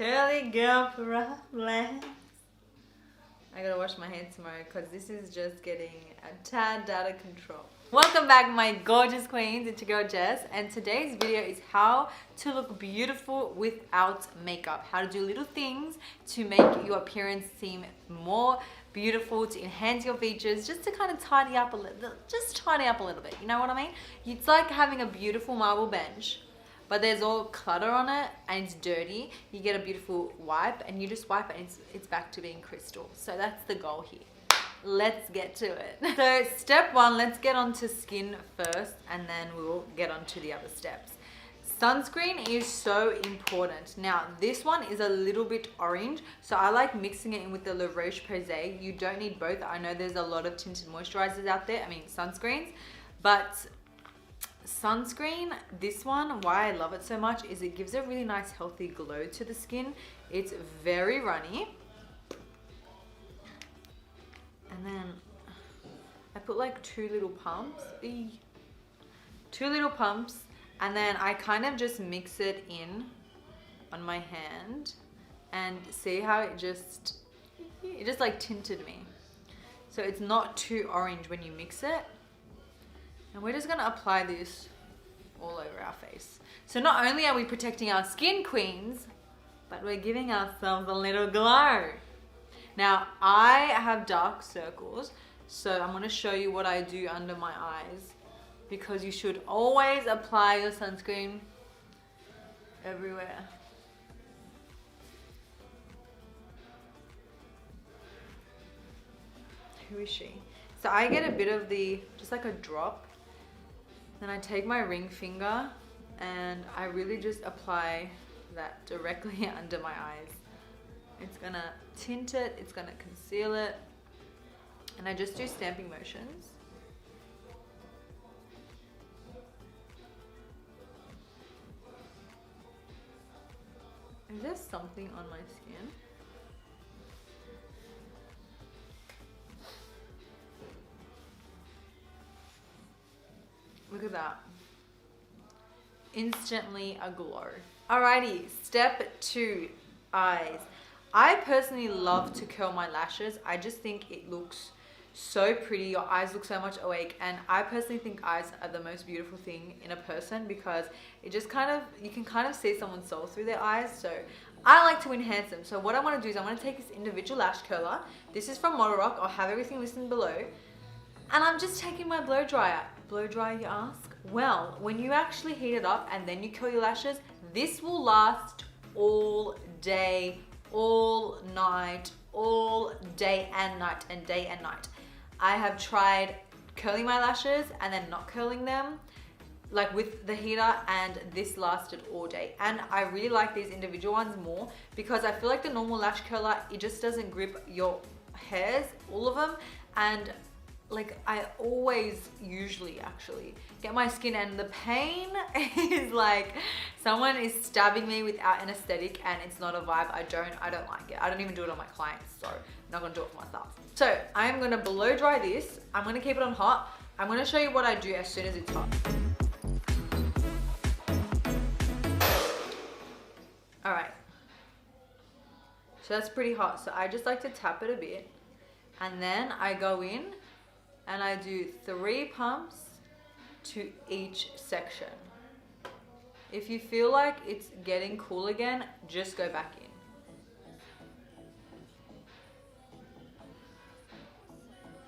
Curly girl problems. I gotta wash my hands tomorrow because this is just getting a tad out of control. Welcome back, my gorgeous queens. It's your girl Jess, and today's video is how to look beautiful without makeup. How to do little things to make your appearance seem more beautiful, to enhance your features, just to kind of tidy up a little, bit. You know what I mean? It's like having a beautiful marble bench, but there's all clutter on it and it's dirty. You get a beautiful wipe and you just wipe it and it's back to being crystal. So that's the goal here. Let's get to it. So step one, let's get onto skin first and then we'll get onto the other steps. Sunscreen is so important. Now this one is a little bit orange, so I like mixing it in with the La Roche-Posay. You don't need both. I know there's a lot of tinted moisturizers out there, sunscreens, but sunscreen, this one, why I love it so much is it gives a really nice healthy glow to the skin. It's very runny. And then I put like two little pumps, and then I kind of just mix it in on my hand and see how it just like tinted me. So it's not too orange when you mix it. And we're just gonna apply this all over our face. So not only are we protecting our skin, queens, but we're giving ourselves a little glow. Now, I have dark circles, so I'm gonna show you what I do under my eyes, because you should always apply your sunscreen everywhere. Who is she? So I get a bit of just like a drop. Then I take my ring finger and I really just apply that directly under my eyes. It's gonna tint it, it's gonna conceal it, and I just do stamping motions. Is there something on my skin? Look at that. Instantly a glow. Alrighty, step 2, eyes. I personally love to curl my lashes. I just think it looks so pretty. Your eyes look so much awake, and I personally think eyes are the most beautiful thing in a person because it just you can kind of see someone's soul through their eyes. So I like to enhance them. So what I want to do is I want to take this individual lash curler. This is from Model Rock. I'll have everything listed below. And I'm just taking my blow dryer. Blow dryer, you ask? Well, when you actually heat it up and then you curl your lashes, this will last all day, all night, all day and night, and day and night. I have tried curling my lashes and then not curling them, like with the heater, and this lasted all day. And I really like these individual ones more because I feel like the normal lash curler, it just doesn't grip your hairs, all of them, and like I always usually actually get my skin, and the pain is like someone is stabbing me without anesthetic, and it's not a vibe. I don't like it. I don't even do it on my clients, so I'm not gonna do it for myself. So I'm gonna blow dry this. I'm gonna keep it on hot. I'm gonna show you what I do as soon as it's hot. All right, so that's pretty hot. So I just like to tap it a bit, and then I go in and I do 3 pumps to each section. If you feel like it's getting cool again, just go back in.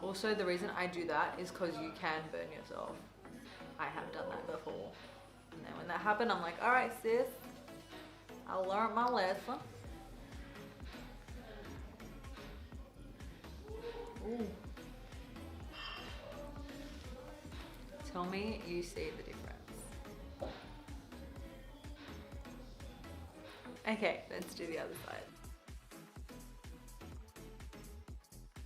Also, the reason I do that is because you can burn yourself. I have done that before. And then when that happened, I'm like, all right, sis, I learned my lesson. Ooh. Tell me you see the difference. Okay, let's do the other side.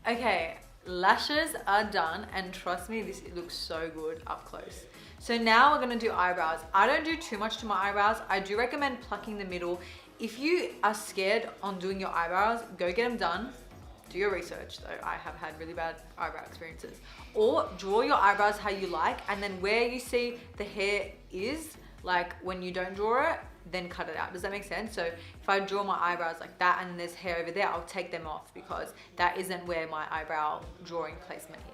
Okay, lashes are done, and trust me, it looks so good up close. So now we're gonna do eyebrows. I don't do too much to my eyebrows. I do recommend plucking the middle. If you are scared on doing your eyebrows, go get them done. Do your research though. I have had really bad eyebrow experiences. Or draw your eyebrows how you like, and then where you see the hair is, Like when you don't draw it, then cut it out. Does that make sense? So if I draw my eyebrows like that and then there's hair over there, I'll take them off because that isn't where my eyebrow drawing placement is.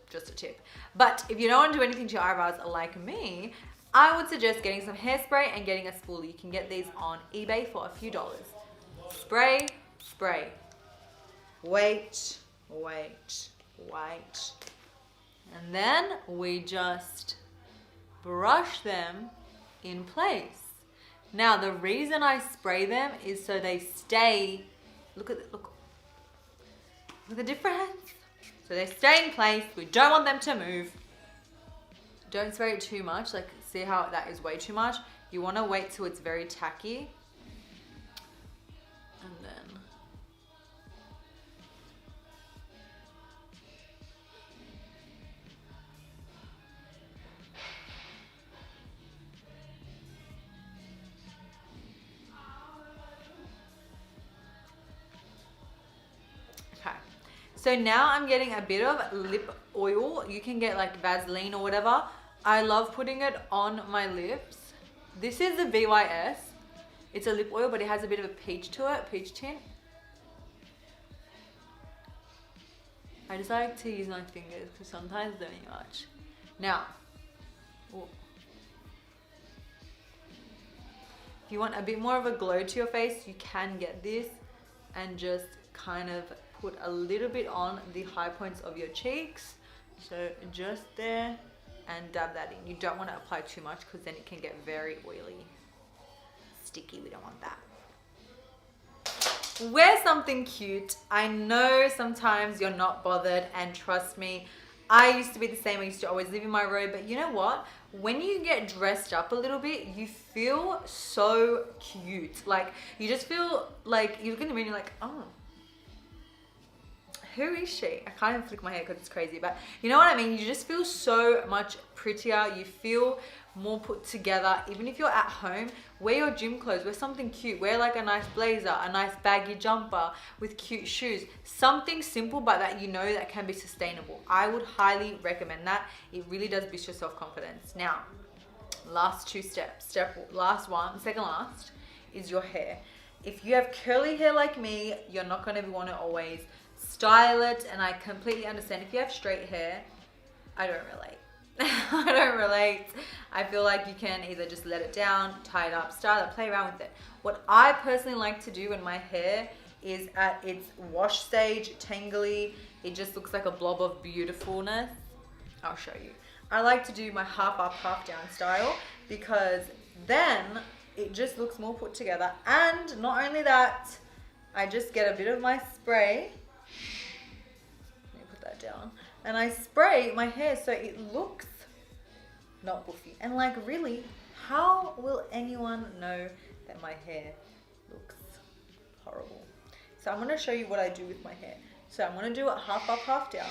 Just a tip. But if you don't want to do anything to your eyebrows like me, I would suggest getting some hairspray and getting a spoolie. You can get these on eBay for a few dollars. Spray, spray. Wait, wait, wait. And then we just brush them in place. Now the reason I spray them is so they stay, look at the difference. So they stay in place. We don't want them to move. Don't spray it too much. Like, see how that is way too much? You want to wait till it's very tacky. And then okay. So now I'm getting a bit of lip oil. You can get like Vaseline or whatever. I love putting it on my lips. This is the VYS. It's a lip oil, but it has a bit of a peach to it, peach tint. I just like to use my fingers because sometimes they're too much. Now, if you want a bit more of a glow to your face, you can get this and just kind of put a little bit on the high points of your cheeks. So just there and dab that in. You don't want to apply too much because then it can get very oily, sticky. We don't want that. Wear something cute. I know sometimes you're not bothered, and trust me, I used to be the same. I used to always live in my robe, but you know what? When you get dressed up a little bit, you feel so cute. Like, you just feel like, you look in the mirror and you're like, oh, who is she? I can't even flick my hair because it's crazy, but you know what I mean? You just feel so much prettier. You feel more put together. Even if you're at home, wear your gym clothes, wear something cute, wear like a nice blazer, a nice baggy jumper with cute shoes. Something simple, but that you know that can be sustainable. I would highly recommend that. It really does boost your self-confidence. Now, last two steps. Last one, second last, is your hair. If you have curly hair like me, you're not going to want to always style it, and I completely understand. If you have straight hair, I don't relate. I don't relate. I feel like you can either just let it down, tie it up, style it, play around with it. What I personally like to do when my hair is at its wash stage, tangly, it just looks like a blob of beautifulness. I'll show you. I like to do my half up, half down style because then it just looks more put together. And not only that, I just get a bit of my spray. Let me put that down. And I spray my hair so it looks not boofy. And like, really, how will anyone know that my hair looks horrible? So I'm going to show you what I do with my hair. So I'm going to do it half up, half down.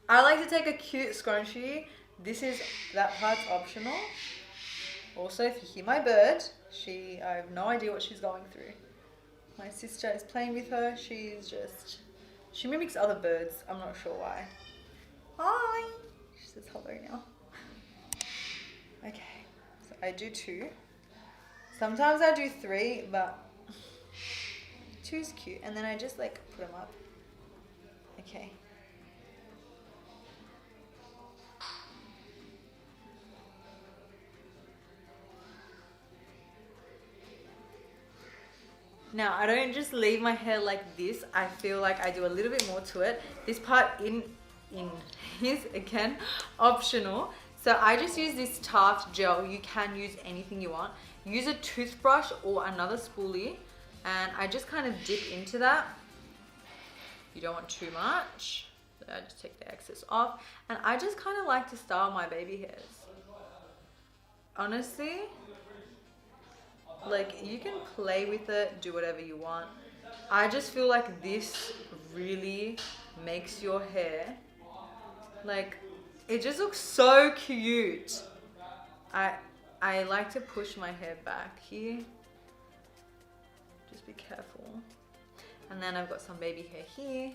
I like to take a cute scrunchie. That part's optional. Also, if you hear my bird, I have no idea what she's going through. My sister is playing with her. She mimics other birds. I'm not sure why. Hi. She says hello now. Okay, so I do 2. Sometimes I do 3, but 2 is cute. And then I just like put them up. Okay. Now, I don't just leave my hair like this. I feel like I do a little bit more to it. This part in is, again, optional. So I just use this Tarte gel. You can use anything you want. Use a toothbrush or another spoolie. And I just kind of dip into that. You don't want too much. So I just take the excess off. And I just kind of like to style my baby hairs. Honestly, like, you can play with it, do whatever you want. I just feel like this really makes your hair, like, it just looks so cute. I like to push my hair back here. Just be careful. And then I've got some baby hair here.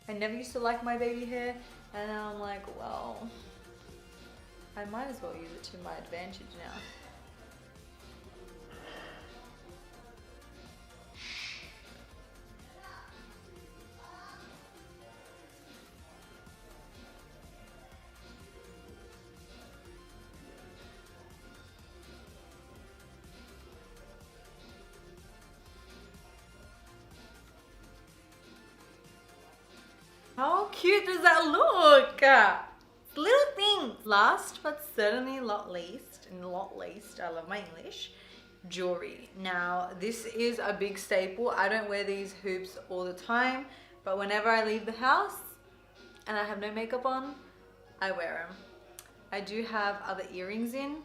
I never used to like my baby hair, and now I'm like, well, I might as well use it to my advantage now. How cute does that look? Little things. Last but certainly not least, I love my English, jewelry. Now, this is a big staple. I don't wear these hoops all the time, but whenever I leave the house and I have no makeup on, I wear them. I do have other earrings in.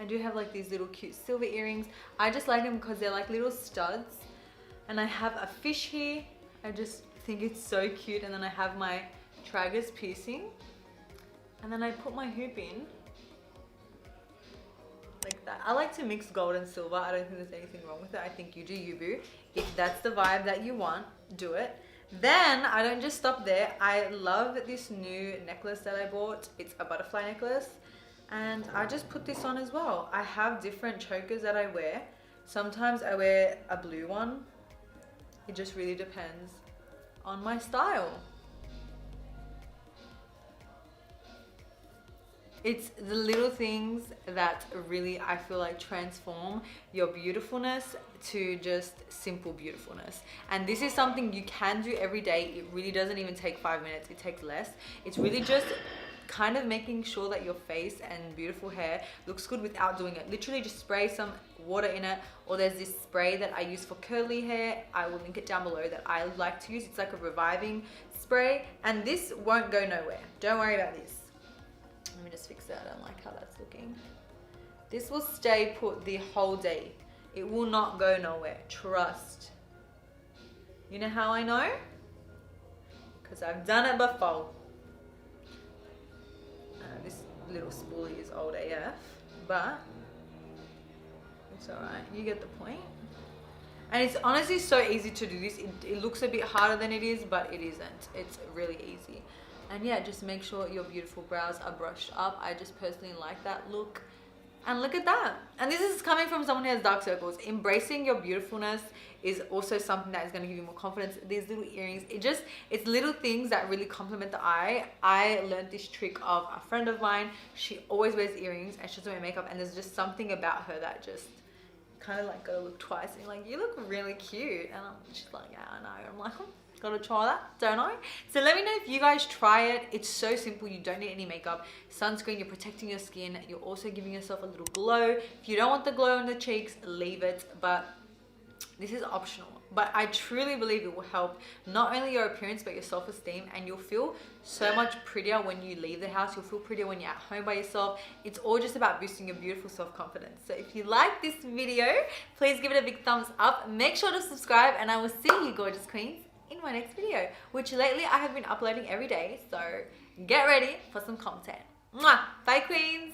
I do have like these little cute silver earrings. I just like them because they're like little studs. And I have a fish here. I just think it's so cute. And then I have my tragus piercing. And then I put my hoop in like that. I like to mix gold and silver. I don't think there's anything wrong with it. I think you do you, boo. If that's the vibe that you want, do it. Then I don't just stop there. I love this new necklace that I bought. It's a butterfly necklace. And I just put this on as well. I have different chokers that I wear. Sometimes I wear a blue one. It just really depends on my style. It's the little things that really, I feel like, transform your beautifulness to just simple beautifulness. And this is something you can do every day. It really doesn't even take 5 minutes. It takes less. It's really just kind of making sure that your face and beautiful hair looks good without doing it. Literally just spray some water in it, or there's this spray that I use for curly hair. I will link it down below that I like to use. It's like a reviving spray, and this won't go nowhere. Don't worry about this. Let me just fix that. I don't like how that's looking. This will stay put the whole day. It will not go nowhere. Trust. You know how I know? Because I've done it before. This little spoolie is old AF, but it's alright. You get the point. And it's honestly so easy to do this. It looks a bit harder than it is, but it isn't. It's really easy. And yeah, just make sure your beautiful brows are brushed up. I just personally like that look. And look at that. And this is coming from someone who has dark circles. Embracing your beautifulness is also something that is going to give you more confidence. These little earrings, it's little things that really complement the eye. I learned this trick of a friend of mine. She always wears earrings and she doesn't wear makeup, and there's just something about her that just kind of like gotta look twice and you're like, you look really cute. And she's like, yeah, I know. I'm like, gotta try that, don't I? So let me know if you guys try it. It's so simple. You don't need any makeup. Sunscreen, you're protecting your skin. You're also giving yourself a little glow. If you don't want the glow on the cheeks, leave it. But this is optional. But I truly believe it will help not only your appearance, but your self-esteem. And you'll feel so much prettier when you leave the house. You'll feel prettier when you're at home by yourself. It's all just about boosting your beautiful self-confidence. So if you like this video, please give it a big thumbs up. Make sure to subscribe, and I will see you, gorgeous queens, in my next video, which lately I have been uploading every day. So get ready for some content. Mwah! Bye, queens.